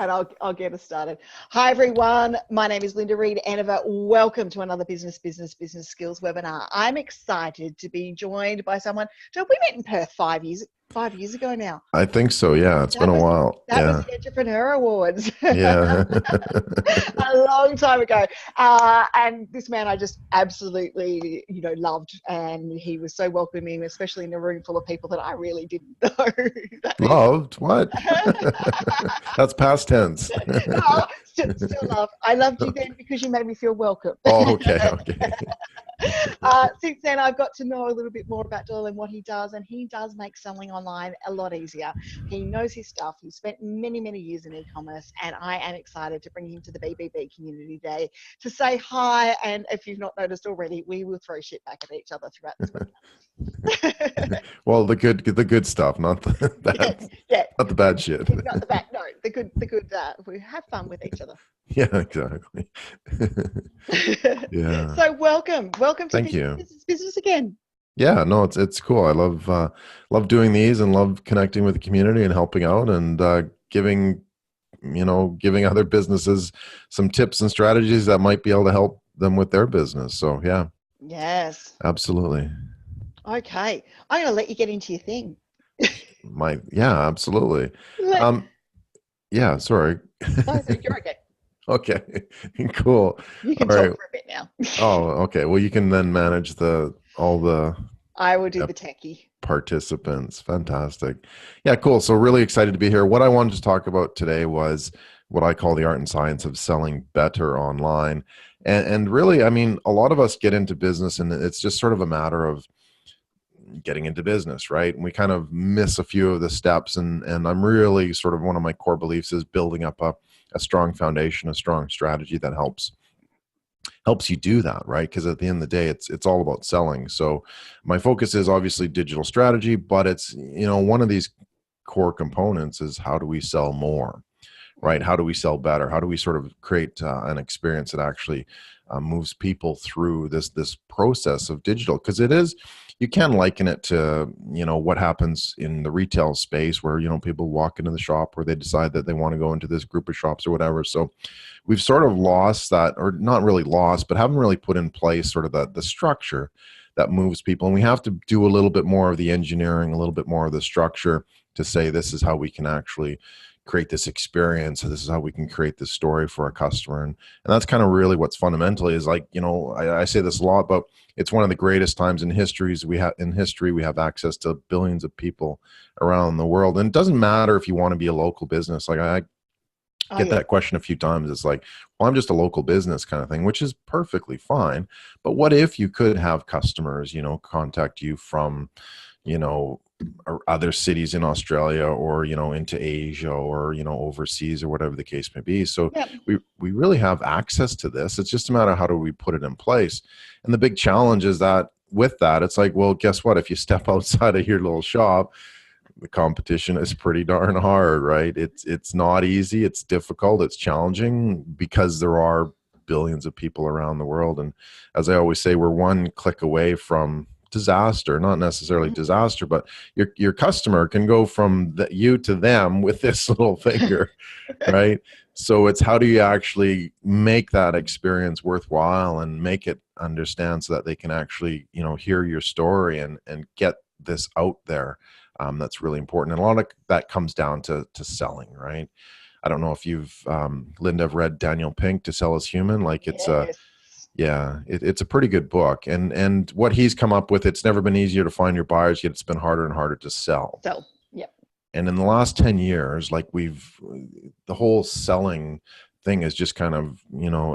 and I'll get us started. Hi, everyone. My name is Linda Reed Aniver. Welcome to another Business Skills webinar. I'm excited to be joined by someone. Joe, we met in Perth 5 years ago now. I think so. Yeah. It's been a while. That was Yeah. the Entrepreneur Awards. Yeah. A long time ago. And this man I just absolutely, loved. And he was so welcoming, especially in a room full of people that I really didn't know. Loved? What? That's past tense. Oh, still love. I loved you then because you made me feel welcome. Oh, okay. Since then, I've got to know a little bit more about Doyle and what he does, and he does make selling online a lot easier. He knows his stuff. He's spent many, many years in e-commerce, and I am excited to bring him to the BBB Community Day to say hi. And if you've not noticed already, we will throw shit back at each other throughout this webinar. Well, the good stuff, not the bad. Yeah. Not the bad shit. Not the bad. No, the good. We have fun with each other. Yeah, exactly. Yeah. So welcome to Thank you. Business again. Yeah, no, it's cool. I love doing these and love connecting with the community and helping out and giving other businesses some tips and strategies that might be able to help them with their business. So yeah. Yes. Absolutely. Okay. I'm going to let you get into your thing. Absolutely. Yeah, sorry. Oh, you're okay. Okay, cool. You can All talk right. for a bit now. Oh, okay. Well, you can then manage all the I will do the techie. Participants. Fantastic. Yeah, cool. So really excited to be here. What I wanted to talk about today was what I call the art and science of selling better online. And really, I mean, a lot of us get into business and it's just sort of a matter of getting into business, right? And we kind of miss a few of the steps. And I'm really sort of one of my core beliefs is building up a strong foundation, a strong strategy that helps you do that, right? Because at the end of the day, it's all about selling. So my focus is obviously digital strategy, but it's, one of these core components is how do we sell more, right? How do we sell better? How do we sort of create an experience that actually moves people through this process of digital? Because you can liken it to, what happens in the retail space where, people walk into the shop or they decide that they want to go into this group of shops or whatever. So we've sort of lost that, or not really lost, but haven't really put in place sort of the structure that moves people. And we have to do a little bit more of the engineering, a little bit more of the structure to say, this is how we can actually create this experience. So this is how we can create this story for a customer. And that's kind of really what's fundamentally is like, I say this a lot, but it's one of the greatest times in history. We have access to billions of people around the world. And it doesn't matter if you want to be a local business. Like I get that question a few times. It's like, well, I'm just a local business kind of thing, which is perfectly fine. But what if you could have customers, contact you from, or other cities in Australia or, into Asia or, overseas or whatever the case may be. So we really have access to this. It's just a matter of how do we put it in place. And the big challenge is that with that, it's like, well, guess what? If you step outside of your little shop, the competition is pretty darn hard, right? It's not easy. It's difficult. It's challenging because there are billions of people around the world. And as I always say, we're one click away from disaster, not necessarily disaster, but your customer can go from you to them with this little finger, right? So it's how do you actually make that experience worthwhile and make it understand so that they can actually, hear your story and get this out there. That's really important. And a lot of that comes down to selling, right? I don't know if you've, Linda, have read Daniel Pink, To Sell is Human. Like it's it's a pretty good book. And what he's come up with, it's never been easier to find your buyers, yet it's been harder and harder to sell. And in the last 10 years, like the whole selling thing is just kind of,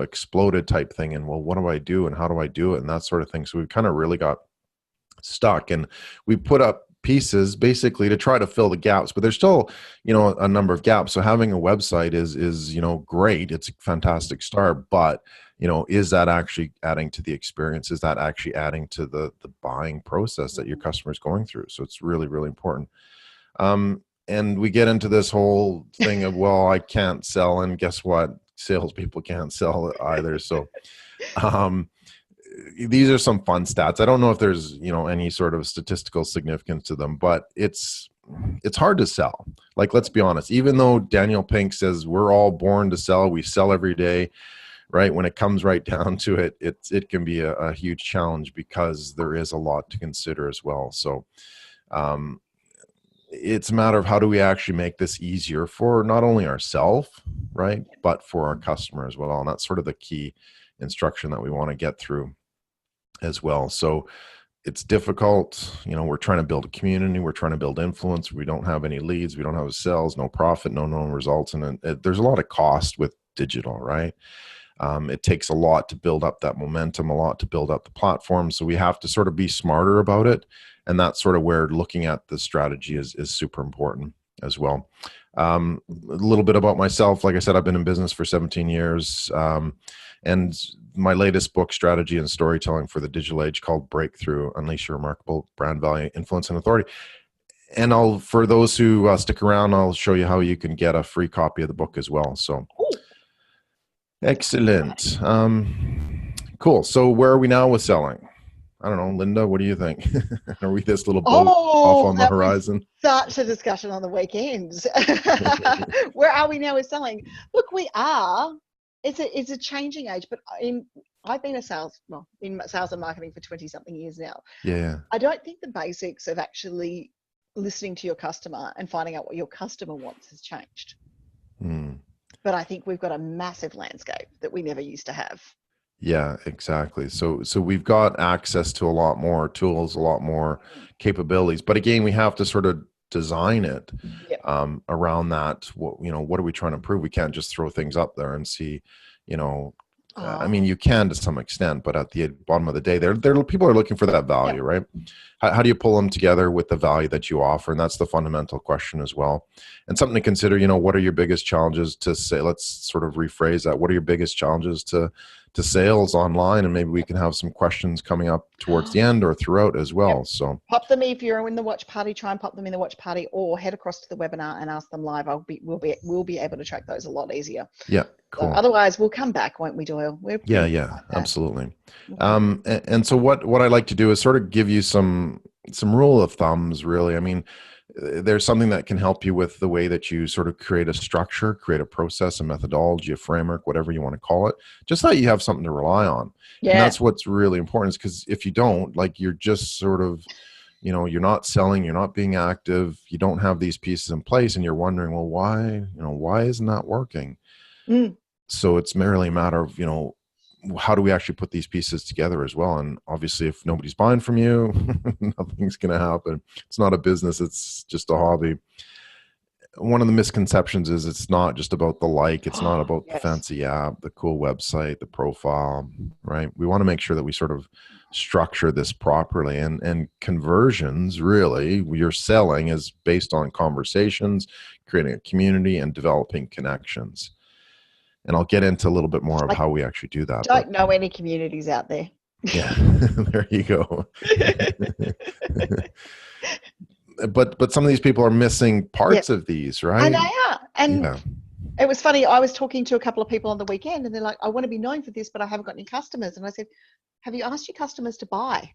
exploded type thing. And well, what do I do and how do I do it and that sort of thing. So we've kind of really got stuck and we put up pieces basically to try to fill the gaps, but there's still, a number of gaps. So having a website is, great. It's a fantastic start, but is that actually adding to the experience? Is that actually adding to the buying process that your customer is going through? So it's really, really important. And we get into this whole thing of, well, I can't sell. And guess what? Salespeople can't sell either. So, these are some fun stats. I don't know if there's, any sort of statistical significance to them, but it's it's hard to sell. Like, let's be honest, even though Daniel Pink says we're all born to sell, we sell every day, right? When it comes right down to it, it can be a huge challenge because there is a lot to consider as well. So it's a matter of how do we actually make this easier for not only ourselves, right, but for our customer as well. And that's sort of the key instruction that we want to get through as well. So it's difficult. We're trying to build a community. We're trying to build influence. We don't have any leads. We don't have sales, no profit, no known results. And there's a lot of cost with digital, right? It takes a lot to build up that momentum, a lot to build up the platform. So we have to sort of be smarter about it. And that's sort of where looking at the strategy is super important as well. A little bit about myself. Like I said, I've been in business for 17 years. And my latest book, Strategy and Storytelling for the Digital Age, called Breakthrough: Unleash Your Remarkable Brand Value, Influence, and Authority. And for those who stick around, I'll show you how you can get a free copy of the book as well. So excellent. Cool. So where are we now with selling? I don't know, Linda, what do you think? Are we this little boat off on the horizon? Such a discussion on the weekends. Where are we now with selling? Look, we are. It's a changing age, but I've been in sales and marketing for 20 something years now. Yeah. I don't think the basics of actually listening to your customer and finding out what your customer wants has changed. But I think we've got a massive landscape that we never used to have. Yeah, exactly. So we've got access to a lot more tools, a lot more capabilities. But again, we have to sort of design it around that. What are we trying to prove? We can't just throw things up there and see, I mean, you can to some extent, but at the bottom of the day, people are looking for that value, right? How do you pull them together with the value that you offer? And that's the fundamental question as well. And something to consider, what are your biggest challenges to say? Let's sort of rephrase that. What are your biggest challenges to sales online? And maybe we can have some questions coming up towards the end or throughout as well. So pop them if you're in the watch party. Try and pop them in the watch party, or head across to the webinar and ask them live. We'll be able to track those a lot easier. Yeah, cool. So otherwise, we'll come back, won't we, Doyle? Yeah, absolutely. And so what I like to do is sort of give you some rule of thumbs, really. I mean, there's something that can help you with the way that you sort of create a structure, create a process, a methodology, a framework, whatever you want to call it, just so that you have something to rely on. Yeah. And that's what's really important, is because if you don't, like, you're just sort of, you're not selling, you're not being active, you don't have these pieces in place, and you're wondering, well, why isn't that working? So it's merely a matter of, how do we actually put these pieces together as well? And obviously, if nobody's buying from you, nothing's going to happen. It's not a business. It's just a hobby. One of the misconceptions is it's not just about the it's not about the fancy app, the cool website, the profile, right? We want to make sure that we sort of structure this properly, and conversions, really, your selling is based on conversations, creating a community, and developing connections. And I'll get into a little bit more of how we actually do that. Don't know any communities out there. Yeah, there you go. But some of these people are missing parts of these, right? And they are. And it was funny. I was talking to a couple of people on the weekend, and they're like, I want to be known for this, but I haven't got any customers. And I said, have you asked your customers to buy?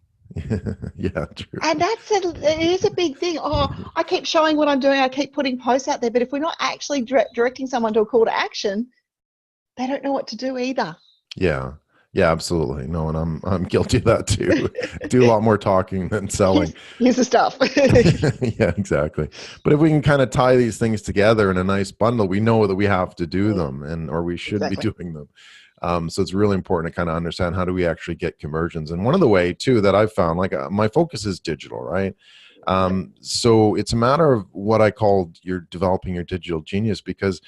Yeah, true. And it is a big thing. I keep showing what I'm doing. I keep putting posts out there. But if we're not actually directing someone to a call to action, they don't know what to do either. Yeah, absolutely. No, and I'm guilty of that too. Do a lot more talking than selling. Here's the stuff. Yeah, exactly. But if we can kind of tie these things together in a nice bundle, we know that we have to do them, or we should be doing them. So it's really important to kind of understand, how do we actually get conversions? And one of the way too that I've found, like, my focus is digital, right? So it's a matter of what I call you're developing your digital genius, because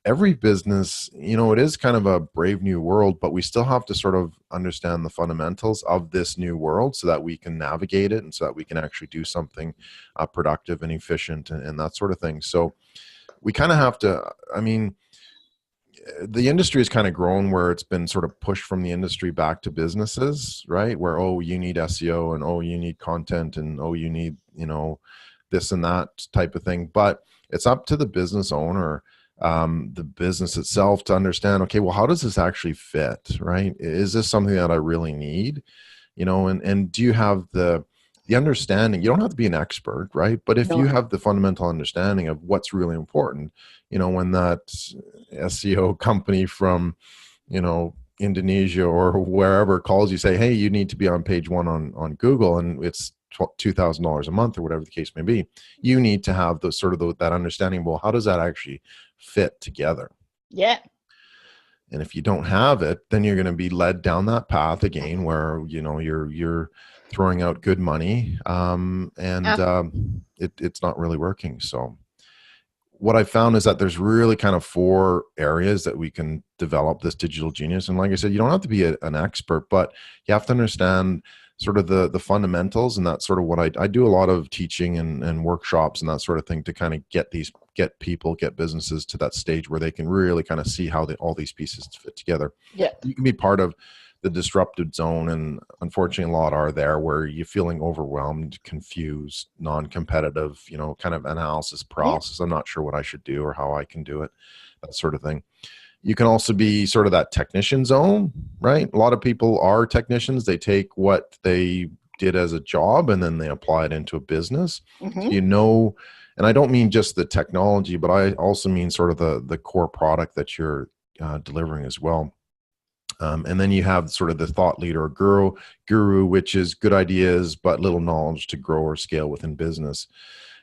every business, it is kind of a brave new world, but we still have to sort of understand the fundamentals of this new world so that we can navigate it, and so that we can actually do something productive and efficient and that sort of thing. So we kind of have to, the industry has kind of grown where it's been sort of pushed from the industry back to businesses, right? Where, you need SEO, and you need content, and you need, this and that type of thing. But it's up to the business owner, the business itself, to understand, okay, well, how does this actually fit, right? Is this something that I really need? And do you have the the understanding, you don't have to be an expert, right? But if you No. have the fundamental understanding of what's really important, when that SEO company from, Indonesia or wherever calls you, say, hey, you need to be on page one on Google, and it's $2,000 a month or whatever the case may be, you need to have those that understanding. Well, how does that actually fit together? Yeah. And if you don't have it, then you're going to be led down that path again, where you're throwing out good money, and it's not really working. So what I found is that there's really kind of 4 areas that we can develop this digital genius. And like I said, you don't have to be an expert, but you have to understand sort of the fundamentals. And that's sort of what I do a lot of teaching and workshops and that sort of thing, to kind of get businesses to that stage where they can really kind of see how all these pieces fit together. Yeah. You can be part of the disrupted zone, and unfortunately a lot are there, where you're feeling overwhelmed, confused, non-competitive, kind of analysis paralysis. I'm not sure what I should do or how I can do it, that sort of thing. You can also be sort of that technician zone, right? A lot of people are technicians. They take what they did as a job and then they apply it into a business. Mm-hmm. So, and I don't mean just the technology, but I also mean sort of the core product that you're delivering as well. And then you have sort of the thought leader or guru, which is good ideas, but little knowledge to grow or scale within business.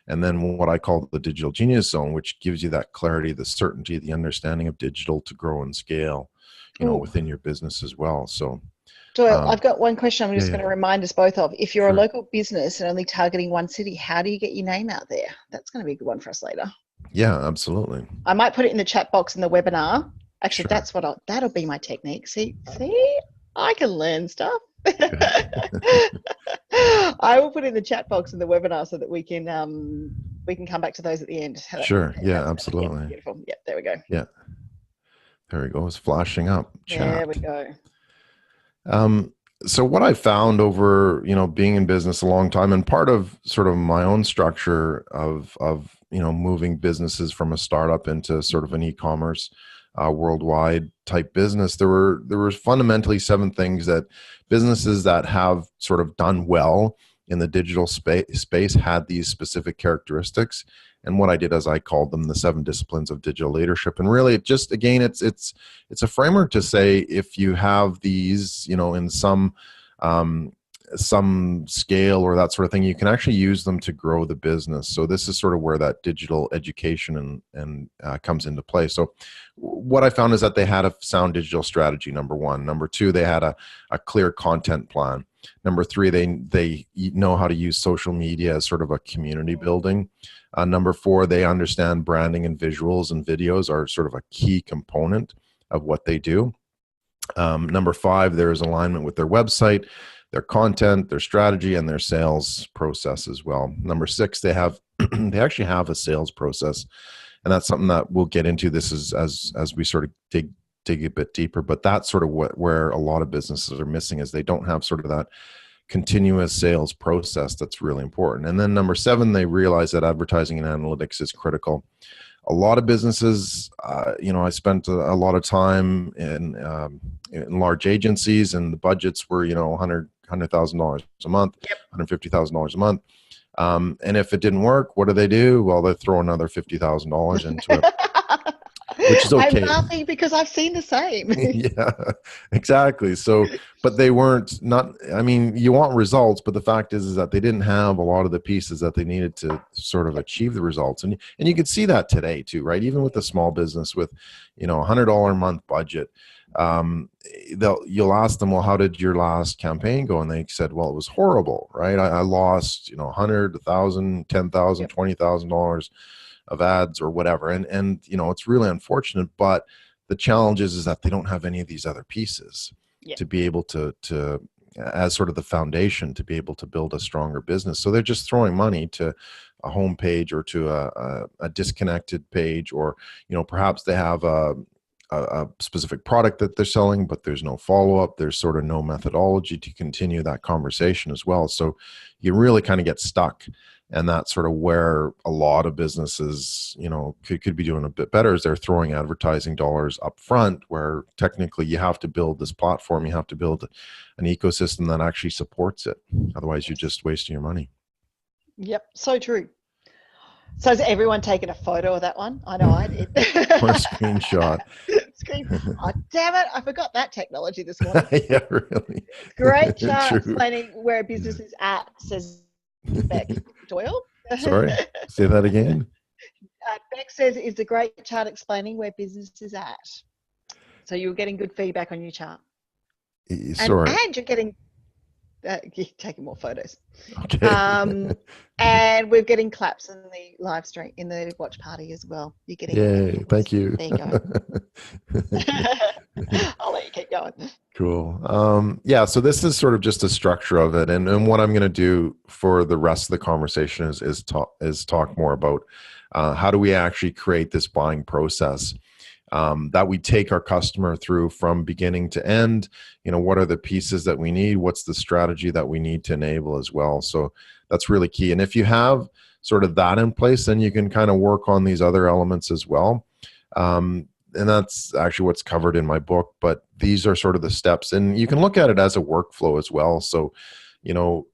And then what I call the digital genius zone, which gives you that clarity, the certainty, the understanding of digital to grow and scale, within your business as well. So, I've got one question I'm just going to remind us both of. If you're sure. a local business and only targeting one city, how do you get your name out there? That's going to be a good one for us later. Yeah, absolutely. I might put it in the chat box in the webinar. Actually, Sure. that'll be my technique. See, I can learn stuff. I will put in the chat box in the webinar so that we can come back to those at the end. Sure. Yeah, absolutely. Beautiful. Yep, there we go. Yeah. There we go. It's flashing up. Chat. There we go. So what I found over, being in business a long time, and part of sort of my own structure of moving businesses from a startup into sort of an e-commerce worldwide type business, there were fundamentally 7 things that businesses that have sort of done well in the digital space had these specific characteristics. And what I did is I called them the 7 disciplines of digital leadership. And really, it just, again, it's a framework to say, if you have these, in some scale or that sort of thing, you can actually use them to grow the business. So this is sort of where that digital education and comes into play. So what I found is that they had a sound digital strategy, number 1. Number 2, they had a clear content plan. Number 3, they know how to use social media as sort of a community building. Number 4, they understand branding and visuals and videos are sort of a key component of what they do. Number 5, there is alignment with their website, their content, their strategy, and their sales process as well. Number 6, they actually have a sales process, and that's something that we'll get into. This is as we sort of dig a bit deeper, but that's sort of where a lot of businesses are missing, is they don't have sort of that continuous sales process that's really important. And then number 7, they realize that advertising and analytics is critical. A lot of businesses, I spent a lot of time in large agencies, and the budgets were, $100,000 a month, Yep. $150,000 a month. And if it didn't work, what do? Well, they throw another $50,000 into it. Which is okay. I'm laughing because I've seen the same. Yeah, exactly. So, but you want results, but the fact is that they didn't have a lot of the pieces that they needed to sort of achieve the results. And you can see that today too, right? Even with a small business with, $100 a month budget, you'll ask them, well, how did your last campaign go? And they said, well, it was horrible, right? I lost, 100, 1,000, 10,000, $20,000 of ads or whatever. And it's really unfortunate, but the challenge is that they don't have any of these other pieces to be able to as sort of the foundation to be able to build a stronger business. So they're just throwing money to a homepage or to a disconnected page, or, perhaps they have a specific product that they're selling, but there's no follow-up. There's sort of no methodology to continue that conversation as well. So you really kind of get stuck. And that's sort of where a lot of businesses, you know, could be doing a bit better, is they're throwing advertising dollars up front, where technically you have to build this platform, you have to build an ecosystem that actually supports it. Otherwise, you're just wasting your money. Yep, so true. So has everyone taken a photo of that one? I know I did. Or a screenshot. Oh, damn it. I forgot that technology this morning. Yeah, really. Great chart True. explaining where a business is at, says Beck Doyle. Sorry, say that again. Beck says it's a great chart explaining where business is at. So you're getting good feedback on your chart. Sorry. And you're getting you're taking more photos. Okay. And we're getting claps in the live stream, in the watch party as well. You're getting Yay, thank you. There you go. I'll let you keep going. Cool. Yeah, so this is sort of just a structure of it. And what I'm going to do for the rest of the conversation is talk more about how do we actually create this buying process that we take our customer through from beginning to end. You know, what are the pieces that we need? What's the strategy that we need to enable as well? So that's really key. And if you have sort of that in place, then you can kind of work on these other elements as well. And that's actually what's covered in my book, but these are sort of the steps, and you can look at it as a workflow as well. So, you know,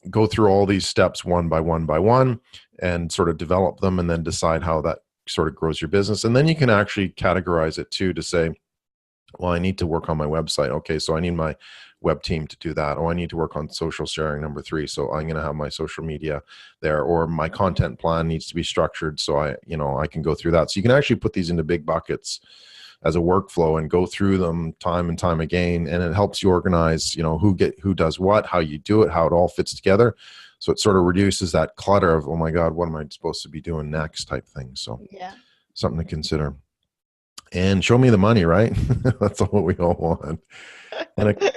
go through all these steps one by one and sort of develop them, and then decide how that sort of grows your business. And then you can actually categorize it too, to say, well, I need to work on my website. Okay, so I need my web team to do that. Oh, I need to work on social sharing, number 3. So I'm going to have my social media there, or my content plan needs to be structured. So I can go through that. So you can actually put these into big buckets as a workflow and go through them time and time again. And it helps you organize, you know, who does what, how you do it, how it all fits together. So it sort of reduces that clutter of, oh my God, what am I supposed to be doing next type thing. So yeah, something to consider. And show me the money, right? That's what we all want. And a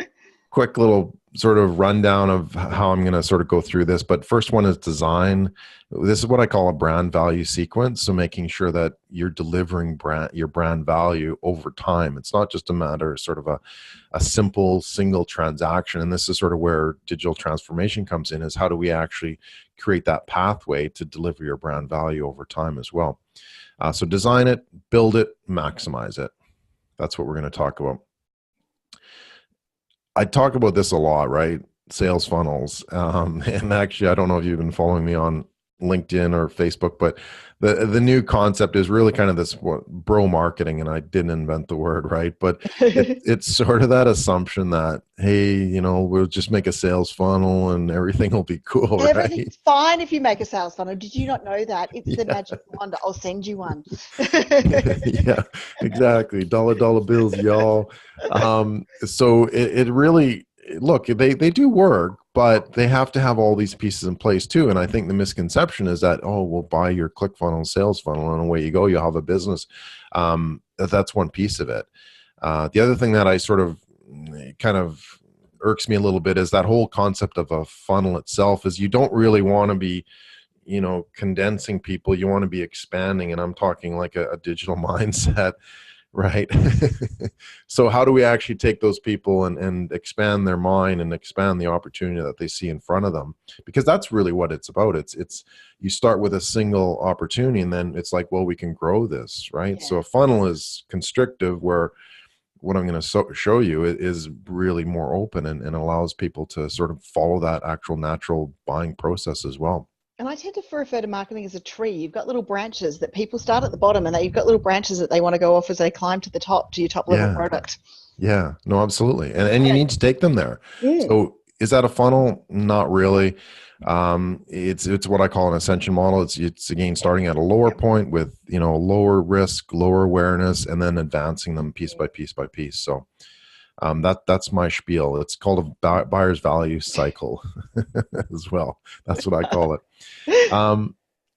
quick little sort of rundown of how I'm going to sort of go through this. But first one is design. This is what I call a brand value sequence. So making sure that you're delivering your brand value over time. It's not just a matter of sort of a simple single transaction. And this is sort of where digital transformation comes in, is how do we actually create that pathway to deliver your brand value over time as well. So design it, build it, maximize it. That's what we're going to talk about. I talk about this a lot, right? Sales funnels. And actually, I don't know if you've been following me on LinkedIn or Facebook, but the new concept is really kind of this bro marketing, and I didn't invent the word, right? But it's sort of that assumption that, hey, you know, we'll just make a sales funnel and everything will be cool, right? Everything's fine if you make a sales funnel. Did you not know that? It's the magic wand. I'll send you one. Yeah, exactly. Dollar bills, y'all. So it really, look, they do work, but they have to have all these pieces in place too. And I think the misconception is that, oh, we'll buy your ClickFunnels sales funnel and away you go, you'll have a business. That's one piece of it. The other thing that I sort of kind of irks me a little bit is that whole concept of a funnel itself. Is you don't really want to be, you know, condensing people. You want to be expanding, and I'm talking like a digital mindset, right? So how do we actually take those people and expand their mind and expand the opportunity that they see in front of them? Because that's really what it's about. It's you start with a single opportunity, and then it's like, well, we can grow this, right? Yeah. So a funnel is constrictive, where what I'm going to show you is really more open and allows people to sort of follow that actual natural buying process as well. And I tend to refer to marketing as a tree. You've got little branches that people start at the bottom, and you've got little branches that they want to go off as they climb to the top, to your top level product. Yeah, no, absolutely. And you need to take them there. So is that a funnel? Not really. It's what I call an ascension model. It's again, starting at a lower point with, you know, lower risk, lower awareness, and then advancing them piece by piece by piece. So that's my spiel. It's called a buyer's value cycle as well. That's what I call it.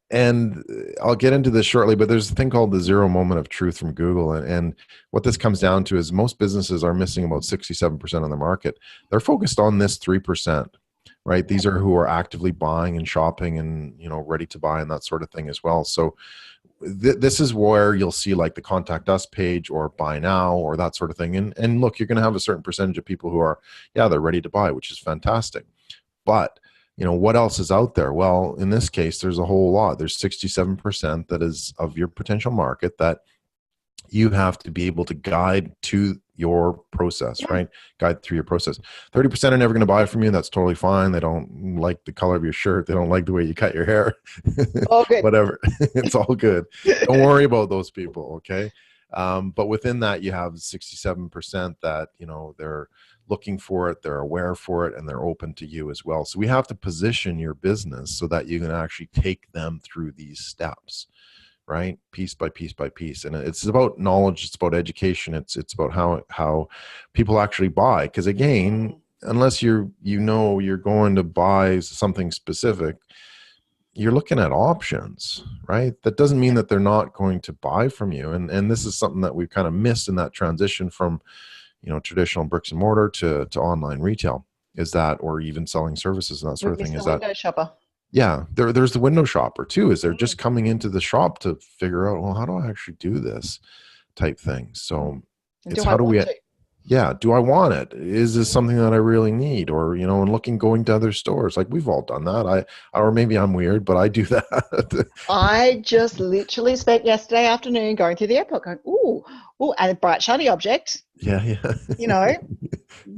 And I'll get into this shortly, but there's a thing called the 0 moment of truth from Google. And what this comes down to is most businesses are missing about 67% of the market. They're focused on this 3%, right? These are who are actively buying and shopping and, you know, ready to buy and that sort of thing as well. So this is where you'll see like the contact us page or buy now or that sort of thing. And look, you're going to have a certain percentage of people who are, they're ready to buy, which is fantastic. But what else is out there? Well, in this case, there's a whole lot. There's 67% that is of your potential market that you have to be able to guide to your process, Yeah. right? Guide through your process. 30% are never going to buy from you. That's totally fine. They don't like the color of your shirt. They don't like the way you cut your hair. All good. Whatever. It's all good. Don't worry about those people. Okay. But within that, you have 67% that, they're looking for it, they're aware for it, and they're open to you as well. So we have to position your business so that you can actually take them through these steps, right? Piece by piece by piece. And it's about knowledge, it's about education, it's about how people actually buy. Because again, unless you're going to buy something specific, you're looking at options, right? That doesn't mean that they're not going to buy from you. And this is something that we've kind of missed in that transition from, traditional bricks and mortar to online retail, is that, or even selling services and that sort of thing, is that window shopper. yeah, there's the window shopper too, is they're just coming into the shop to figure out, well, how do I actually do this type thing? So it's how do we, yeah, do I want it? Is this something that I really need? Or, and going to other stores, like we've all done that. Or maybe I'm weird, but I do that. I just literally spent yesterday afternoon going through the airport going, ooh, and a bright shiny object. Yeah.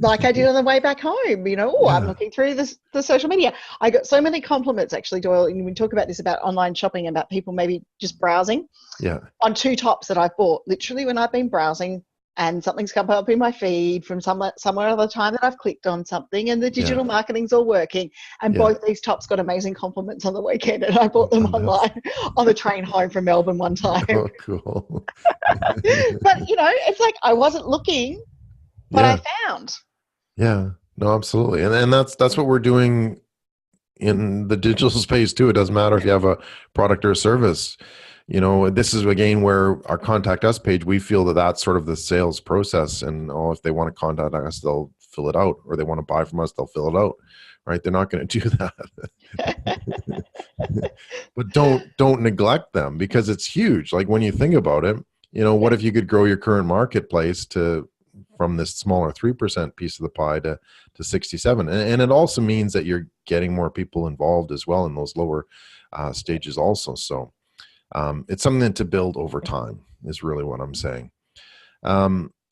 Like I did on the way back home, I'm looking through the social media. I got so many compliments actually, Doyle, and we talk about this about online shopping, about people maybe just browsing. Yeah. On 2 tops that I've bought, literally when I've been browsing and something's come up in my feed from somewhere other time that I've clicked on something and the digital marketing's all working. And both these tops got amazing compliments on the weekend, and I bought them online on the train home from Melbourne one time. Oh, cool. But, it's like I wasn't looking, but I found. Yeah, no, absolutely. And that's what we're doing in the digital space too. It doesn't matter if you have a product or a service. This is again where our contact us page, we feel that that's sort of the sales process. And if they want to contact us, they'll fill it out, or they want to buy from us, they'll fill it out, right? They're not going to do that. But don't neglect them, because it's huge. Like when you think about it, what if you could grow your current marketplace from this smaller 3% piece of the pie to 67? And it also means that you're getting more people involved as well in those lower stages also. So it's something to build over time is really what I'm saying.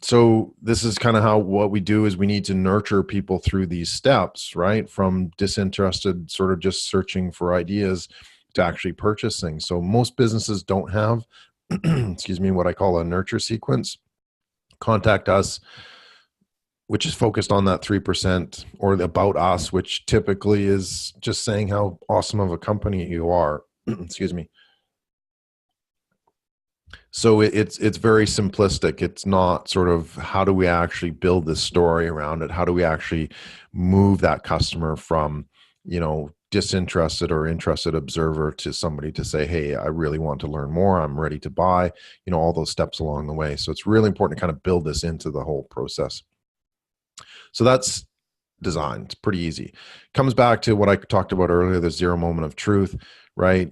So this is kind of what we do, is we need to nurture people through these steps, right? From disinterested, sort of just searching for ideas, to actually purchasing. So most businesses don't have, excuse me, what I call a nurture sequence. Contact us, which is focused on that 3%, or the about us, which typically is just saying how awesome of a company you are. Excuse me. So it's very simplistic. It's not sort of how do we actually build this story around it? How do we actually move that customer from, disinterested or interested observer to somebody to say, hey, I really want to learn more. I'm ready to buy, all those steps along the way. So it's really important to kind of build this into the whole process. So that's design. It's pretty easy. Comes back to what I talked about earlier, the 0 moment of truth, right?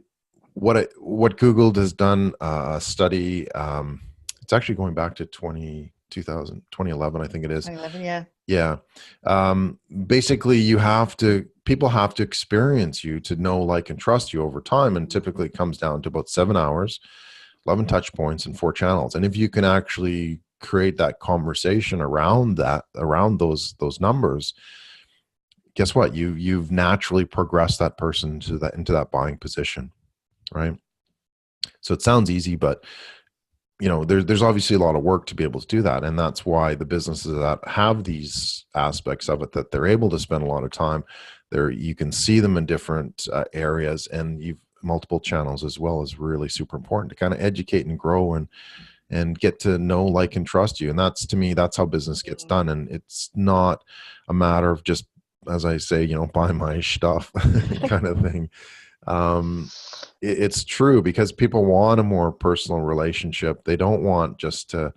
What Google has done a study, it's actually going back to 2011, I think it is. 2011, yeah. Basically, people have to experience you to know, like, and trust you over time. And typically it comes down to about 7 hours, 11 touch points, and 4 channels. And if you can actually create that conversation around those numbers, guess what? You've naturally progressed that person into that buying position, right? So it sounds easy, but there's obviously a lot of work to be able to do that. And that's why the businesses that have these aspects of it, that they're able to spend a lot of time there, you can see them in different areas, and you've multiple channels as well, is really super important to kind of educate and grow and get to know, like, and trust you. And that's, to me, that's how business gets done. And it's not a matter of just, as I say, buy my stuff kind of thing. It's true, because people want a more personal relationship. They don't want just to,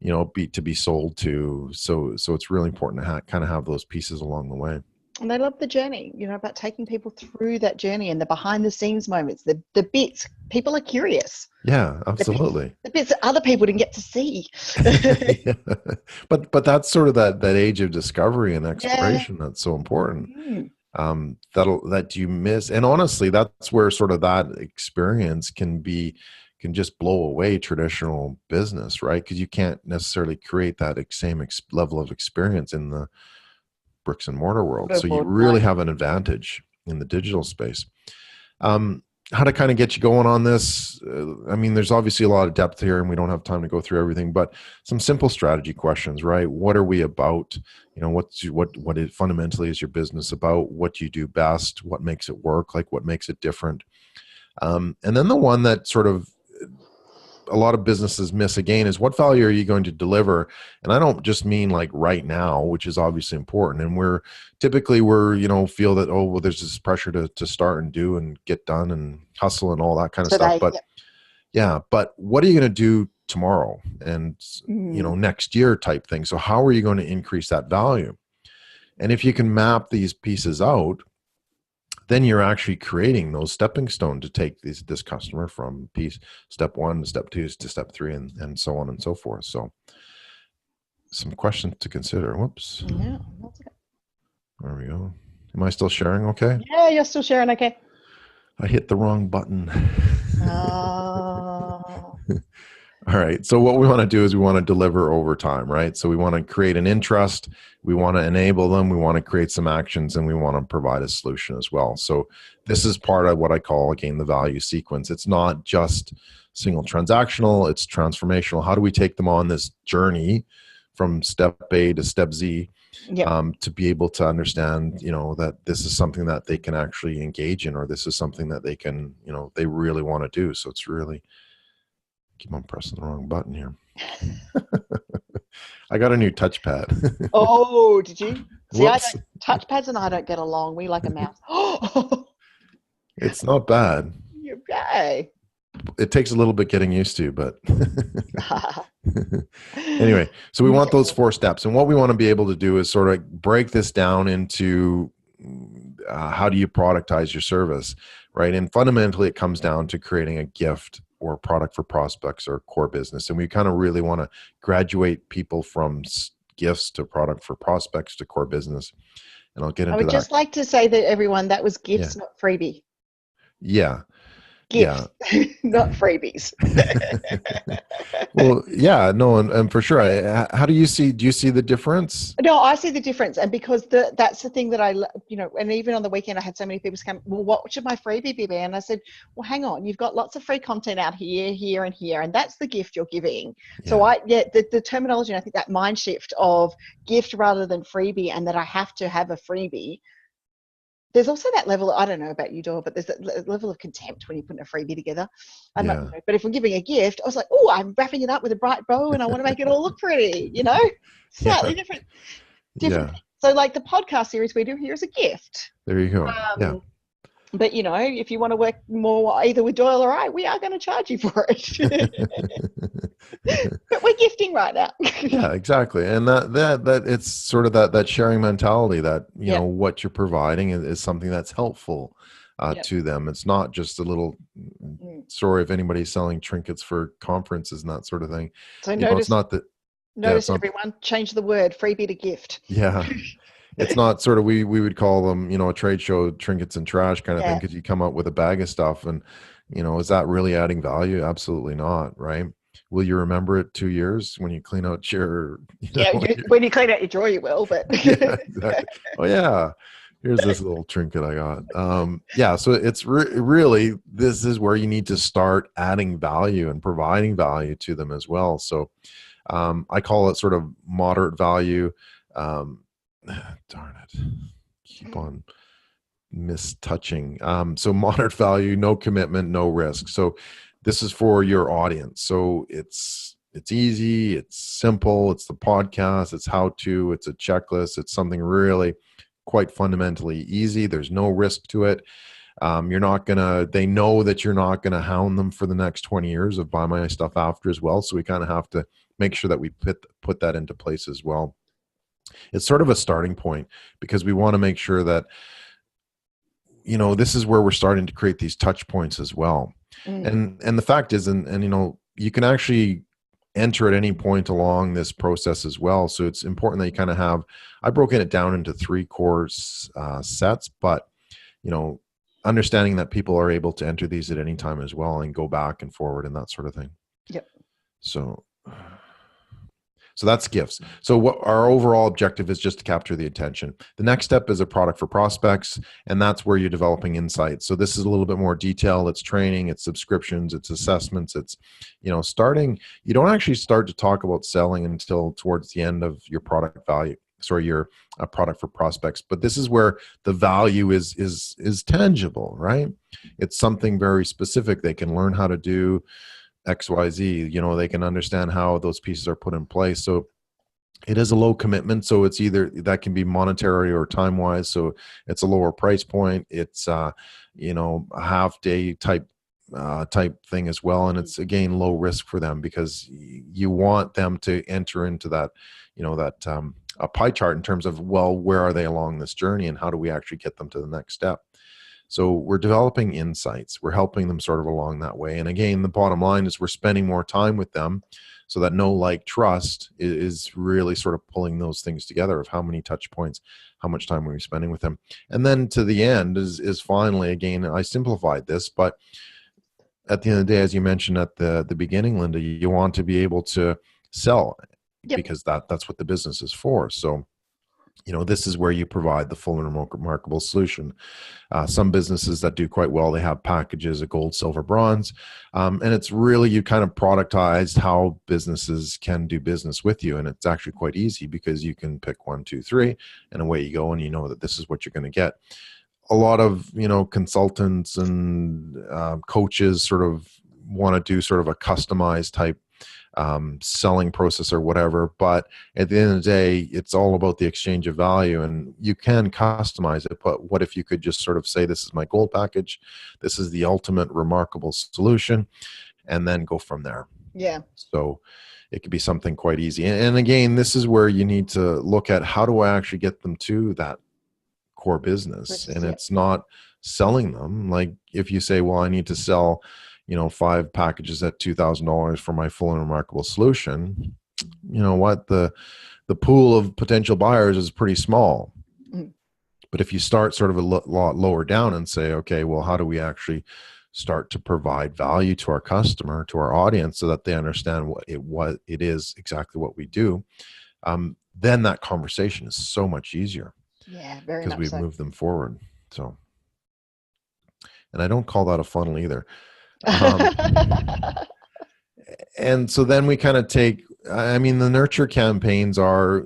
be sold to. So it's really important to kind of have those pieces along the way. And they love the journey, about taking people through that journey and the behind the scenes moments, the bits. People are curious. Yeah, absolutely. The bits that other people didn't get to see. Yeah. But that's sort of that age of discovery and exploration that's so important. that you miss. And honestly, that's where sort of that experience can just blow away traditional business, right? Because you can't necessarily create that same level of experience in the bricks and mortar world. So you really have an advantage in the digital space. How to kind of get you going on this? I mean, there's obviously a lot of depth here, and we don't have time to go through everything. But some simple strategy questions, right? What are we about? You know, what it fundamentally is your business about? What do you do best? What makes it work? Like, what makes it different? And then the one that sort of a lot of businesses miss again is, what value are you going to deliver? And I don't just mean like right now, which is obviously important. And we're feel that, oh, well, there's this pressure to start and do and get done and hustle and all that kind of stuff. But but what are you going to do tomorrow and, next year type thing? So how are you going to increase that value? And if you can map these pieces out, then you're actually creating those stepping stones to take this customer from step 1 to step 2 to step 3 and so on and so forth. So some questions to consider. Whoops. Yeah, that's okay. There we go. Am I still sharing okay? Yeah, you're still sharing okay. I hit the wrong button. Oh. All right. So what we want to do is we want to deliver over time, right? So we want to create an interest. We want to enable them. We want to create some actions, and we want to provide a solution as well. So this is part of what I call, again, the value sequence. It's not just single transactional. It's transformational. How do we take them on this journey from step A to step Z to be able to understand, that this is something that they can actually engage in, or this is something that they can, they really want to do. So it's really... keep on pressing the wrong button here. I got a new touchpad. Oh, did you? See, touchpads and I don't get along. We like a mouse. It's not bad. Okay. It takes a little bit getting used to, but anyway, so we want those 4 steps. And what we want to be able to do is sort of break this down into how do you productize your service, right? And fundamentally, it comes down to creating a gift or product for prospects or core business. And we kind of really want to graduate people from gifts to product for prospects to core business. And I'll get into that. I would just like to say that everyone, that was gifts, not freebie. Yeah. Gifts, not freebies. Well, yeah, no, and for sure. How do you see the difference? No, I see the difference. And because that's the thing that and even on the weekend, I had so many people come, well, what should my freebie be? And I said, well, hang on, you've got lots of free content out here, here, and here. And that's the gift you're giving. Yeah. So the terminology, I think that mind shift of gift rather than freebie, and that I have to have a freebie. There's also that level, I don't know about you, Dor, but there's that level of contempt when you're putting a freebie together. I'm not, but if I'm giving a gift, I was like, oh, I'm wrapping it up with a bright bow and I want to make it all look pretty, slightly different. Yeah. So like the podcast series we do here is a gift. There you go. But, if you want to work more either with Doyle or I, we are going to charge you for it. But we're gifting right now. Yeah, exactly. And that it's sort of that sharing mentality that, what you're providing is something that's helpful to them. It's not just a little story of anybody selling trinkets for conferences and that sort of thing. So it's not that. Notice everyone, change the word freebie to gift. Yeah. It's not sort of, we would call them, a trade show trinkets and trash kind of thing, because you come up with a bag of stuff and, is that really adding value? Absolutely not, right? Will you remember it 2 years when you clean out your... when you clean out your drawer, you will, but... Yeah, exactly. Oh, yeah. Here's this little trinket I got. So it's really, this is where you need to start adding value and providing value to them as well. So I call it sort of moderate value. Darn it. Keep on mistouching. So moderate value, no commitment, no risk. So this is for your audience. So it's easy, it's simple, it's the podcast, it's how to, it's a checklist, it's something really quite fundamentally easy. There's no risk to it. They know that you're not gonna hound them for the next 20 years of buy my stuff after as well. So we kind of have to make sure that we put that into place as well. It's sort of a starting point, because we want to make sure that, this is where we're starting to create these touch points as well. And the fact is, and you can actually enter at any point along this process as well. So it's important that you kind of have, I've broken it down into 3 core sets, but, understanding that people are able to enter these at any time as well and go back and forward and that sort of thing. Yep. So that's gifts. So what our overall objective is just to capture the attention. The next step is a product for prospects, and that's where you're developing insights. So this is a little bit more detail. It's training, it's subscriptions, it's assessments, it's, starting, you don't actually start to talk about selling until towards the end of your product value. Sorry, your product for prospects. But this is where the value is tangible, right? It's something very specific. They can learn how to do XYZ, they can understand how those pieces are put in place. So it is a low commitment. So it's either that can be monetary or time wise. So it's a lower price point. It's, a half day type thing as well. And it's again, low risk for them because you want them to enter into that, a pie chart in terms of, well, where are they along this journey and how do we actually get them to the next step? So we're developing insights. We're helping them sort of along that way. And again, the bottom line is we're spending more time with them so that know, like, trust is really sort of pulling those things together of how many touch points, how much time are we spending with them. And then to the end is finally, again, I simplified this, but at the end of the day, as you mentioned at the beginning, Linda, you want to be able to sell because that's what the business is for. So this is where you provide the full and remarkable solution. Some businesses that do quite well, they have packages of gold, silver, bronze. And it's really, you kind of productized how businesses can do business with you. And it's actually quite easy because you can pick 1, 2, 3, and away you go. And you know that this is what you're going to get. A lot of, consultants and coaches sort of want to do sort of a customized type selling process or whatever, but at the end of the day, it's all about the exchange of value, and you can customize it. But what if you could just sort of say, this is my gold package, this is the ultimate remarkable solution, and then go from there. Yeah. So it could be something quite easy. And again, this is where you need to look at, how do I actually get them to that core business? And it's not selling them. Like if you say, well, I need to sell 5 packages at $2,000 for my full and remarkable solution, what, the pool of potential buyers is pretty small. But if you start sort of a lot lower down and say, okay, well, how do we actually start to provide value to our customer, to our audience, so that they understand what it is exactly what we do, then that conversation is so much easier. Yeah, very because much we've so. moved them forward. So, and I don't call that a funnel either. And so then we kind of take, the nurture campaigns are,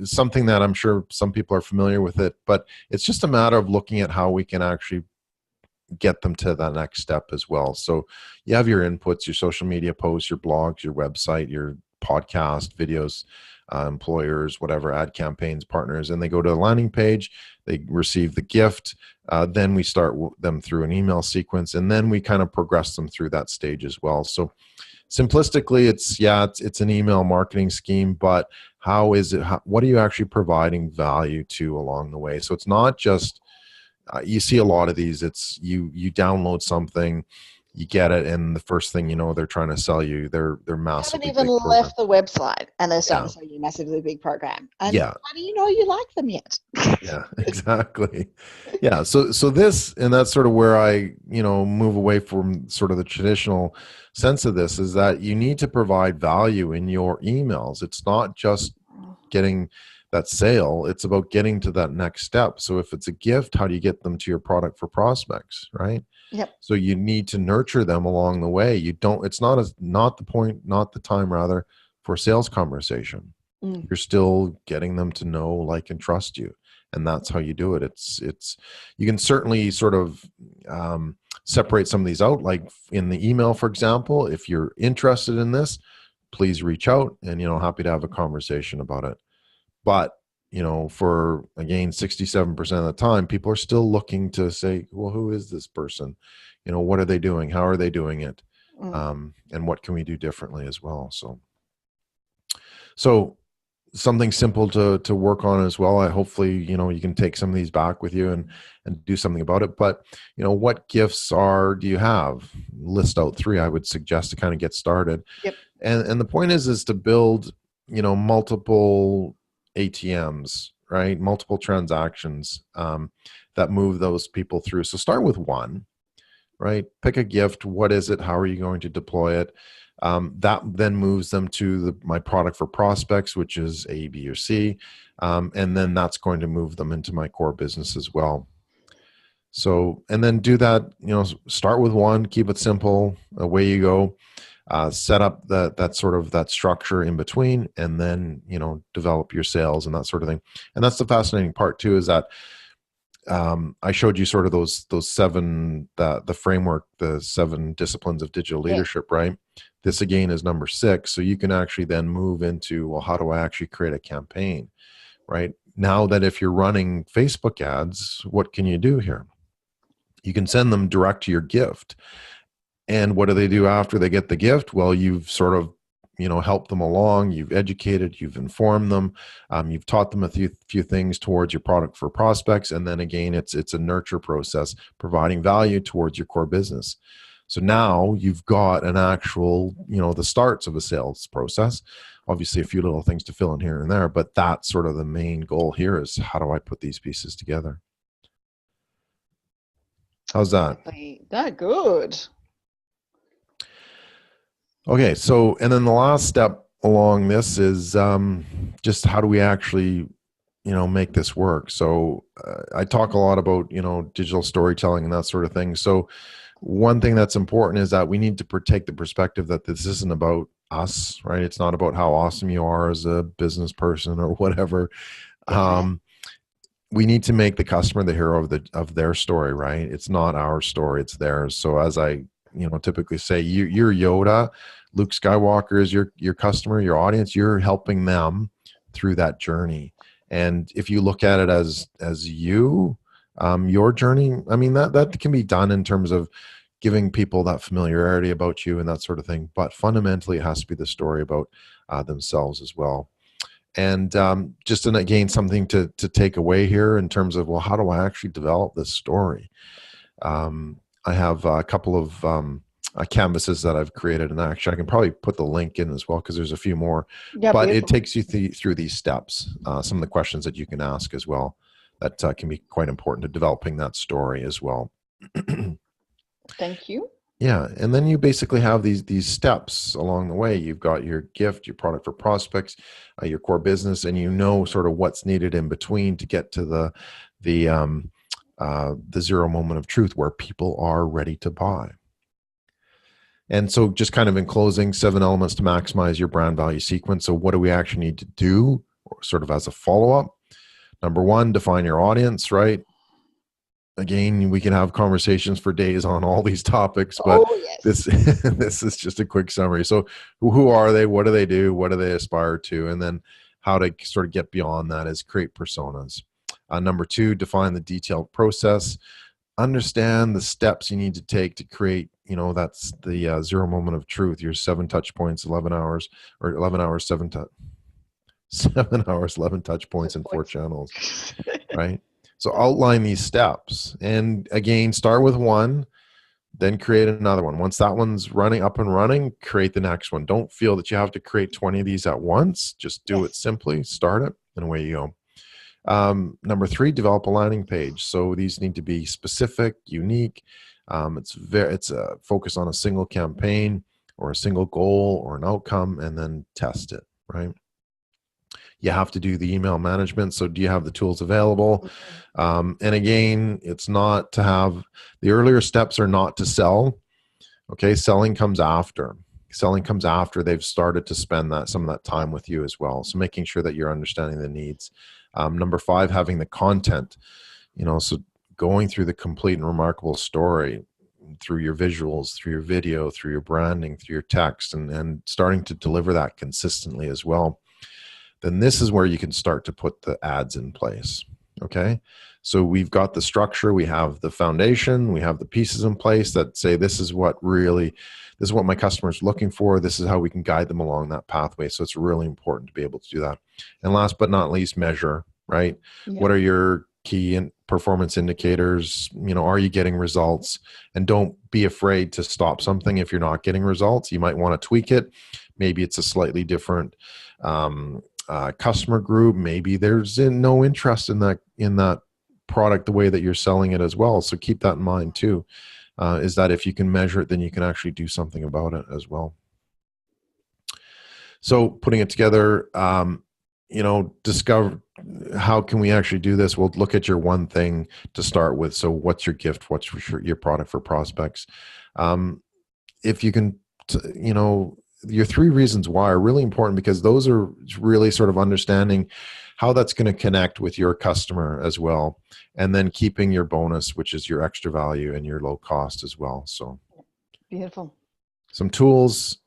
something that I'm sure some people are familiar with it, but it's just a matter of looking at how we can actually get them to that next step as well. So you have your inputs, your social media posts, your blogs, your website, your podcast, videos, employers, whatever, ad campaigns, partners, and they go to a landing page, they receive the gift, then we start them through an email sequence, and then we kind of progress them through that stage as well. So simplistically, it's an email marketing scheme, but how is it, what are you actually providing value to along the way? So it's not just, you see a lot of these, it's you download something, you get it, and the first thing you know, they're trying to sell you their massively haven't even big program. left the website and they're starting to sell you a massively big program. And how do you know you like them yet? Yeah, exactly. Yeah. So this, and that's sort of where I, move away from sort of the traditional sense of this, is that you need to provide value in your emails. It's not just getting that sale, it's about getting to that next step. So if it's a gift, how do you get them to your product for prospects, right? Yep. So you need to nurture them along the way. It's not the time rather for sales conversation. You're still getting them to know, like, and trust you. And that's how you do it. It's you can certainly sort of separate some of these out, like in the email, for example. If you're interested in this, please reach out, and happy to have a conversation about it. But for, again, 67% of the time, people are still looking to say, well, who is this person? What are they doing? How are they doing it? And what can we do differently as well? So something simple to work on as well. Hopefully, you can take some of these back with you and do something about it. But, what gifts do you have? List out 3, I would suggest, to kind of get started. Yep. And the point is to build, multiple ATMs, right? Multiple transactions that move those people through. So start with one, right? Pick a gift. What is it? How are you going to deploy it? That then moves them to my product for prospects, which is A, B, or C. And then that's going to move them into my core business as well. So, and then do that, start with one, keep it simple, away you go. Set up that structure in between, and then develop your sales and that sort of thing. And that's the fascinating part too, is that I showed you sort of those seven, the framework, the 7 disciplines of digital leadership, right? This again is number 6. So you can actually then move into, well, how do I actually create a campaign, right? Now that if you're running Facebook ads, what can you do here? You can send them direct to your gift. And what do they do after they get the gift? Well, you've sort of, helped them along, you've educated, you've informed them, you've taught them a few things towards your product for prospects. And then again, it's a nurture process, providing value towards your core business. So now you've got an actual, the starts of a sales process. Obviously a few little things to fill in here and there, but that's sort of the main goal here, is how do I put these pieces together? How's that? That good. Okay, so, and then the last step along this is just how do we actually, make this work? So I talk a lot about, digital storytelling and that sort of thing. So one thing that's important is that we need to take the perspective that this isn't about us, right? It's not about how awesome you are as a business person or whatever. We need to make the customer the hero of their story, right? It's not our story, it's theirs. So as I typically say, you're Yoda, Luke Skywalker is your customer, your audience. You're helping them through that journey. And if you look at it as your journey, I mean, that can be done in terms of giving people that familiarity about you and that sort of thing. But fundamentally, it has to be the story about themselves as well. And again, something to take away here in terms of, well, how do I actually develop this story? I have a couple of canvases that I've created, and actually I can probably put the link in as well, because there's a few more. Yeah, but beautiful. It takes you through these steps, some of the questions that you can ask as well, that can be quite important to developing that story as well. Thank you. Yeah, and then you basically have these steps along the way. You've got your gift, your product for prospects, your core business, and sort of what's needed in between to get to the zero moment of truth, where people are ready to buy. And so just kind of in closing, 7 elements to maximize your brand value sequence. So what do we actually need to do, or sort of as a follow-up? Number 1, define your audience, right? Again, we can have conversations for days on all these topics, but this is just a quick summary. So who are they? What do they do? What do they aspire to? And then how to sort of get beyond that is create personas. Number 2, define the detailed process. Understand the steps you need to take to create, that's the zero moment of truth, your 7 touch points, 11 hours, or 11 hours, 7 hours, 11 touch points and 4 channels, right? So outline these steps, and again, start with one, then create another one. Once that one's up and running, create the next one. Don't feel that you have to create 20 of these at once. Just do it simply, start it, and away you go. Number 3, develop a landing page. So these need to be specific, unique. It's a focus on a single campaign or a single goal or an outcome, and then test it, right? You have to do the email management. So do you have the tools available? And again, it's not to have, the earlier steps are not to sell. Okay. Selling comes after. Selling comes after they've started to spend some of that time with you as well. So making sure that you're understanding the needs. Number 5, having the content, so going through the complete and remarkable story through your visuals, through your video, through your branding, through your text, and starting to deliver that consistently as well. Then this is where you can start to put the ads in place. Okay. So we've got the structure, we have the foundation, we have the pieces in place that say, this is what my customer's looking for. This is how we can guide them along that pathway. So it's really important to be able to do that. And last but not least, measure, right? Yeah. What are your key performance indicators? Are you getting results? And don't be afraid to stop something if you're not getting results. You might want to tweak it, maybe it's a slightly different customer group. Maybe there's no interest in that product the way that you're selling it as well. So keep that in mind too. Is that if you can measure it, then you can actually do something about it as well. So putting it together, discover how can we actually do this? We'll look at your one thing to start with. So what's your gift? What's your product for prospects? If you can, your 3 reasons why are really important, because those are really sort of understanding how that's going to connect with your customer as well. And then keeping your bonus, which is your extra value and your low cost as well. So beautiful. Some tools,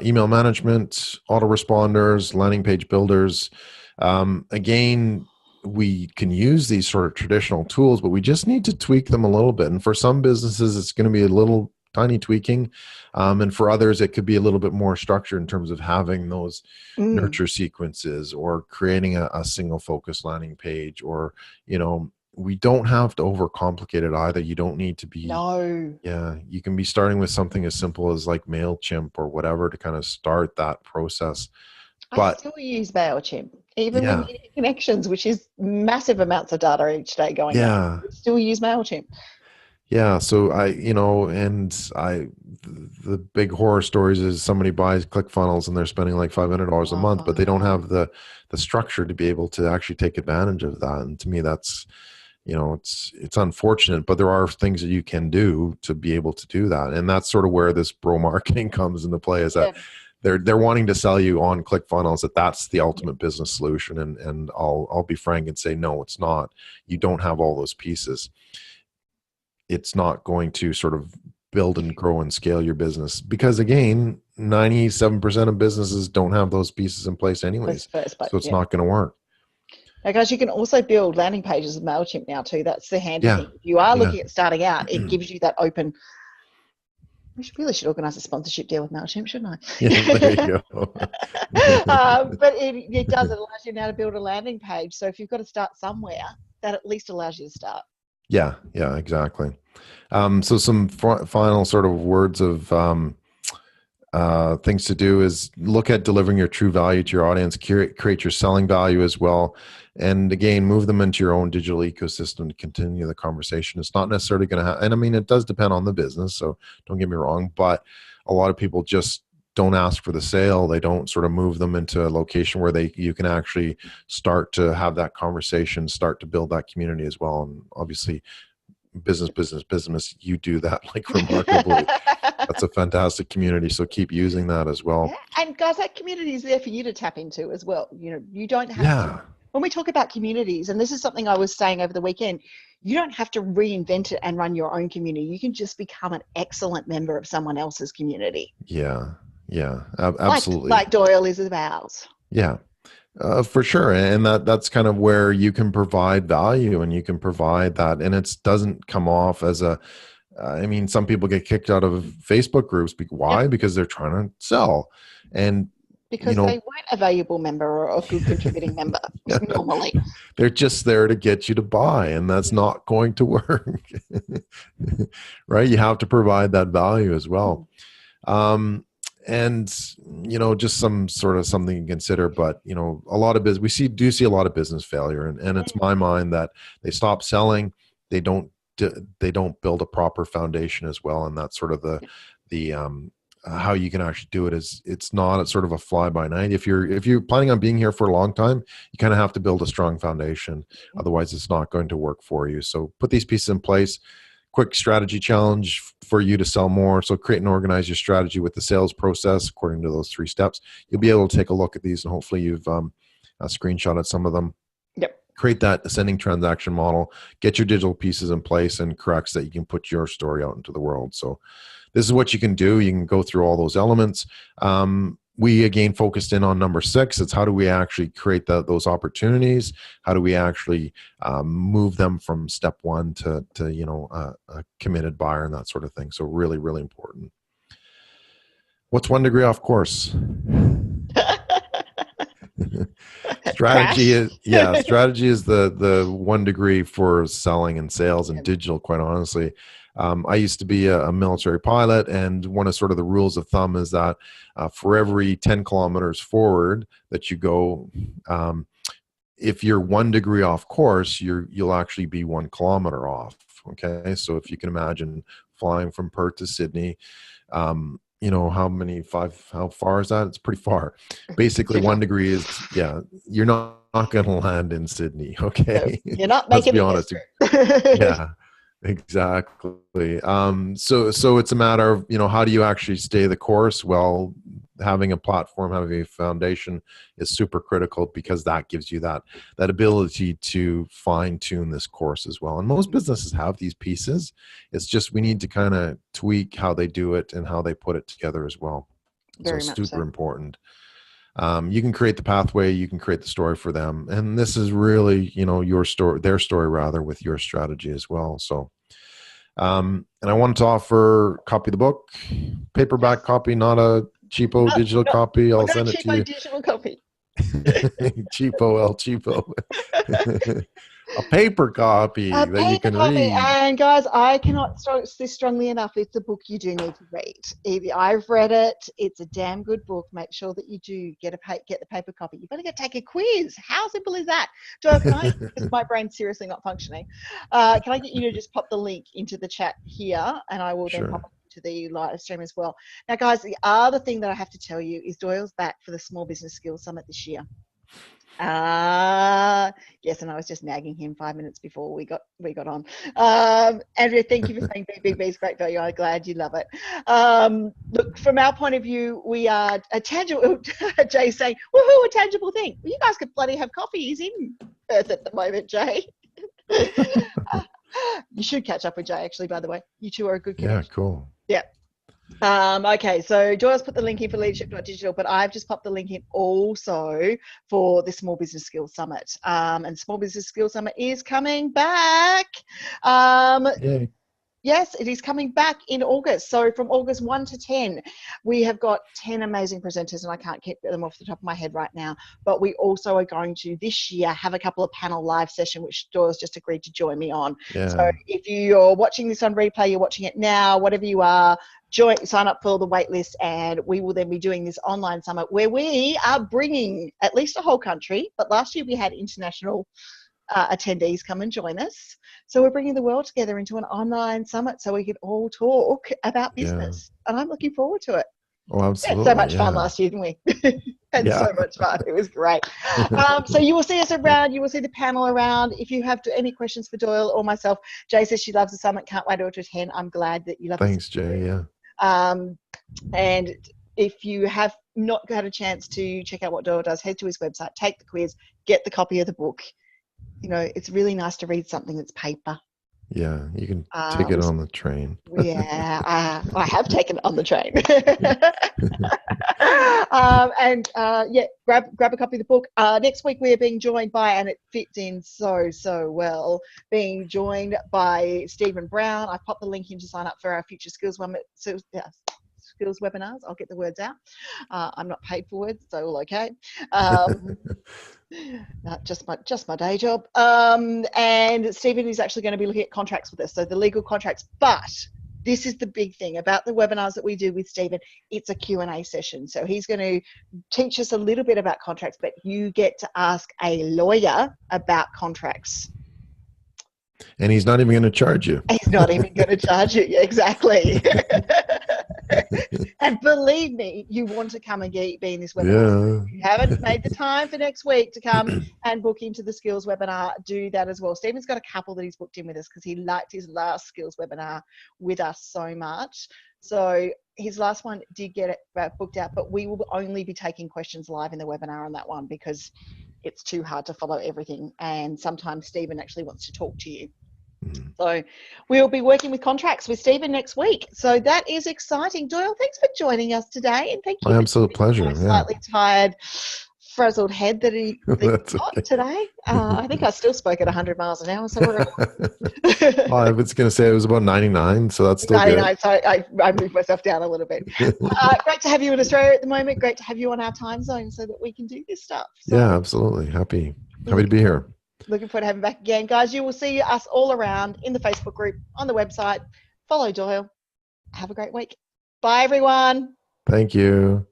email management, autoresponders, landing page builders. Again, we can use these sort of traditional tools, but we just need to tweak them a little bit. And for some businesses, it's going to be a little tiny tweaking. And for others, it could be a little bit more structured in terms of having those nurture sequences or creating a single focus landing page, or, we don't have to overcomplicate it either. You don't need to be, you can be starting with something as simple as like MailChimp or whatever to kind of start that process. But I still use MailChimp, even with Media Connections, which is massive amounts of data each day going out. I still use MailChimp. Yeah. So the big horror stories is somebody buys ClickFunnels and they're spending like $500 a month, but they don't have the structure to be able to actually take advantage of that. And to me, that's, it's unfortunate, but there are things that you can do to be able to do that. And that's sort of where this bro marketing comes into play, is that they're wanting to sell you on ClickFunnels that that's the ultimate business solution. And I'll be frank and say, no, it's not. You don't have all those pieces. It's not going to sort of build and grow and scale your business, because again, 97% of businesses don't have those pieces in place anyways. So it's not going to work. Now, guys, you can also build landing pages with MailChimp now too. That's the handy thing. If you are looking at starting out, it gives you that open. We really should organise a sponsorship deal with MailChimp, shouldn't I? Yeah, there you go. But it does. It allows you now to build a landing page. So if you've got to start somewhere, that at least allows you to start. Yeah, exactly. So some final sort of words of things to do is look at delivering your true value to your audience, create your selling value as well. And again, move them into your own digital ecosystem to continue the conversation. It's not necessarily going to and I mean, it does depend on the business, so don't get me wrong, but a lot of people just don't ask for the sale. They don't sort of move them into a location where you can actually start to have that conversation, start to build that community as well. And obviously, business, you do that like remarkably. That's a fantastic community. So keep using that as well. Yeah. And guys, that community is there for you to tap into as well. You don't have to. When we talk about communities, and this is something I was saying over the weekend, you don't have to reinvent it and run your own community. You can just become an excellent member of someone else's community. Yeah, absolutely. Like Doyle is of ours. Yeah. For sure. And that's kind of where you can provide value, and you can provide that. And it doesn't come off as some people get kicked out of Facebook groups. Why? Because they're trying to sell. And because they weren't a valuable member or a good contributing member normally. They're just there to get you to buy, and that's not going to work. Right? You have to provide that value as well. And, just some sort of something to consider, but, a lot of business, we do see a lot of business failure, and it's my mind that they stop selling. They don't build a proper foundation as well. And that's sort of the how you can actually do it is it's not sort of a fly by night. If you're planning on being here for a long time, you kind of have to build a strong foundation. Otherwise it's not going to work for you. So put these pieces in place. Quick strategy challenge for you to sell more. So create and organize your strategy with the sales process according to those 3 steps. You'll be able to take a look at these, and hopefully you've screenshotted some of them. Yep. Create that ascending transaction model, get your digital pieces in place and correct so that you can put your story out into the world. So this is what you can do. You can go through all those elements. We again focused in on number 6. It's how do we actually create those opportunities? How do we actually move them from step 1 to a committed buyer and that sort of thing? So really, really important. What's 1 degree off course? Strategy is the 1 degree for selling and sales and digital, quite honestly. I used to be a military pilot, and one of sort of the rules of thumb is that for every 10 kilometers forward that you go, if you're 1 degree off course, you'll actually be 1 kilometer off. Okay, so if you can imagine flying from Perth to Sydney, how far is that? It's pretty far. Basically, 1 degree is, yeah, you're not going to land in Sydney. Okay, You're not let's making be it honest. history. Yeah, exactly. So it's a matter of, how do you actually stay the course? Well, having a platform, having a foundation is super critical, because that gives you that ability to fine tune this course as well. And most businesses have these pieces. It's just we need to kind of tweak how they do it and how they put it together as well. Very So much super so. important. You can create the pathway, you can create the story for them, and this is really, your story, their story rather, with your strategy as well. So and I wanted to offer copy of the book, paperback copy, not a cheapo digital copy. I'll Not a send it to you. digital copy. Cheapo el cheapo. A paper copy A that you paper can copy, read. and guys, I cannot stress this strongly enough. It's a book you do need to read. I've read it. It's a damn good book. Make sure that you do get the paper copy. You've got to go take a quiz. How simple is that? Joe, can I? Because my brain's seriously not functioning. Can I get you to just pop the link into the chat here, and I will then pop Sure. it to the live stream as well. Now, guys, the other thing that I have to tell you is Doyle's back for the Small Business Skills Summit this year. Yes, and I was just nagging him 5 minutes before we got on. Andrea, thank you for saying big is great value. I'm glad you love it. Look, from our point of view, we are a tangible. Jay's saying, "Woohoo, a tangible thing." Well, you guys could bloody have coffee. He's in Perth at the moment, Jay. You should catch up with Jay, actually. By the way, you two are a good connection. Yeah, cool. Yeah. Okay, so Joy's put the link in for leadership.digital, but I've just popped the link in also for the Small Business Skills Summit. And Small Business Skills Summit is coming back. Yay. Yes, it is coming back in August. So from August 1 to 10, we have got 10 amazing presenters, and I can't keep them off the top of my head right now. But we also are going to, this year, have a couple of panel live sessions, which Doyle's just agreed to join me on. Yeah. So if you're watching this on replay, you're watching it now, whatever you are, sign up for the wait list, and we will then be doing this online summit where we are bringing at least a whole country. But last year we had international attendees come and join us. So we're bringing the world together into an online summit so we can all talk about business. Yeah. And I'm looking forward to it. Oh, absolutely. We had so much fun last year, didn't we? Had so much fun. It was great. So you will see us around. You will see the panel around. If you have any questions for Doyle or myself, Jay says she loves the summit. Can't wait to attend. I'm glad that you love it. Thanks, Jay. Yeah. And if you have not had a chance to check out what Doyle does, head to his website, take the quiz, get the copy of the book. It's really nice to read something that's paper. Yeah, you can take it on the train. Yeah, I have taken it on the train. Grab a copy of the book. Next week we are being joined by, and it fits in so well, being joined by Stephen Brown. I popped the link in to sign up for our future skills webinars. I'll get the words out. I'm not paid for words, so all okay. Just my day job. And Stephen is actually going to be looking at contracts with us, so the legal contracts. But this is the big thing about the webinars that we do with Stephen. It's a Q&A session, so he's going to teach us a little bit about contracts, but you get to ask a lawyer about contracts. And he's not even going to charge you. He's not even going to charge you. Exactly. And believe me, you want to come and be in this webinar. Yeah. If you haven't made the time for next week to come and book into the skills webinar, do that as well. Stephen's got a couple that he's booked in with us because he liked his last skills webinar with us so much. So his last one did get it booked out, but we will only be taking questions live in the webinar on that one because it's too hard to follow everything. And sometimes Stephen actually wants to talk to you. So we'll be working with contracts with Stephen next week. So that is exciting. Doyle, thanks for joining us today. And thank you. My absolute pleasure. My slightly tired, frazzled head that he got okay. today. I think I still spoke at 100 miles an hour. So we're well, I was going to say it was about 99, so that's still 99, good. so I moved myself down a little bit. Great to have you in Australia at the moment. Great to have you on our time zone so that we can do this stuff. So, yeah, absolutely. Happy to be here. Looking forward to having you back again. Guys, you will see us all around in the Facebook group, on the website, follow Doyle. Have a great week. Bye, everyone. Thank you.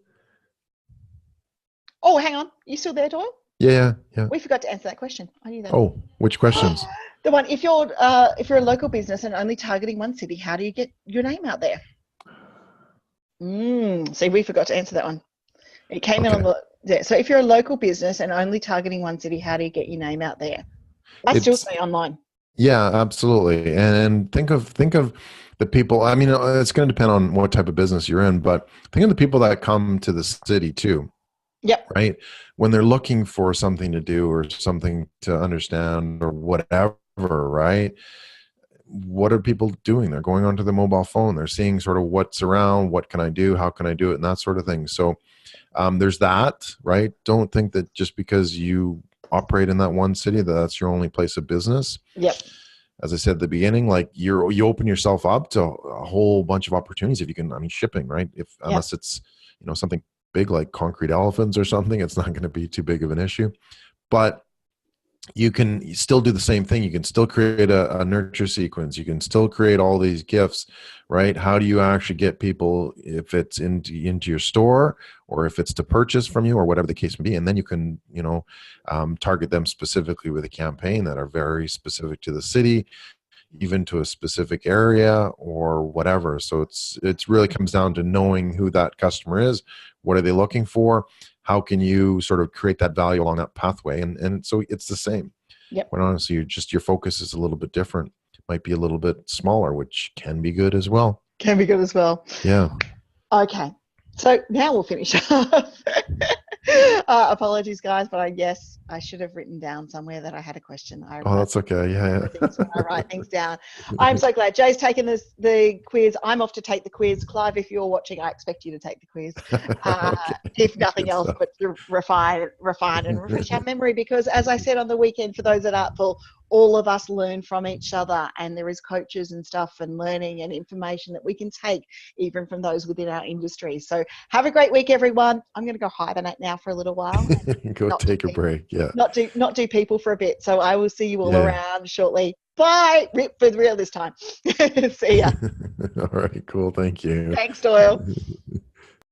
Oh, hang on. You still there, Doyle? Yeah. We forgot to answer that question. I knew that. Oh, which questions? The one, if you're a local business and only targeting one city, how do you get your name out there? See, we forgot to answer that one. It came in on the So if you're a local business and only targeting one city, how do you get your name out there? I still say online. Yeah, absolutely. And think of the people. I mean, it's going to depend on what type of business you're in, but think of the people that come to the city too. Yep. Right. When they're looking for something to do or something to understand or whatever, right? What are people doing? They're going onto the mobile phone. They're seeing sort of what's around, what can I do, how can I do it, and that sort of thing. So there's that, right? Don't think that just because you operate in that one city that's your only place of business. Yep. As I said at the beginning, like you open yourself up to a whole bunch of opportunities if you can. I mean, shipping, right? Unless it's something big like concrete elephants or something, it's not going to be too big of an issue. But you can still do the same thing. You can still create a nurture sequence. You can still create all these gifts, right? How do you actually get people, if it's into your store or if it's to purchase from you or whatever the case may be, and then you can, target them specifically with a campaign that are very specific to the city, even to a specific area or whatever. So it's really comes down to knowing who that customer is. What are they looking for? How can you sort of create that value along that pathway? And so it's the same. Yep. Quite honestly, your focus is a little bit different. It might be a little bit smaller, which can be good as well. Can be good as well. Yeah. Okay. So now we'll finish up. Apologies, guys, but I should have written down somewhere that I had a question. That's okay. Yeah. I write things down. I'm so glad Jay's taken the quiz. I'm off to take the quiz. Clive, if you're watching, I expect you to take the quiz. Okay. If nothing else, but to refine and refresh our memory, because as I said on the weekend, for those that aren't full, all of us learn from each other, and there is coaches and stuff and learning and information that we can take even from those within our industry. So have a great week, everyone. I'm going to go hibernate now for a little while. Go take a break. Yeah. Not do people for a bit. So I will see you all around shortly. Bye. Rip for real this time. See ya. All right. Cool. Thank you. Thanks, Doyle.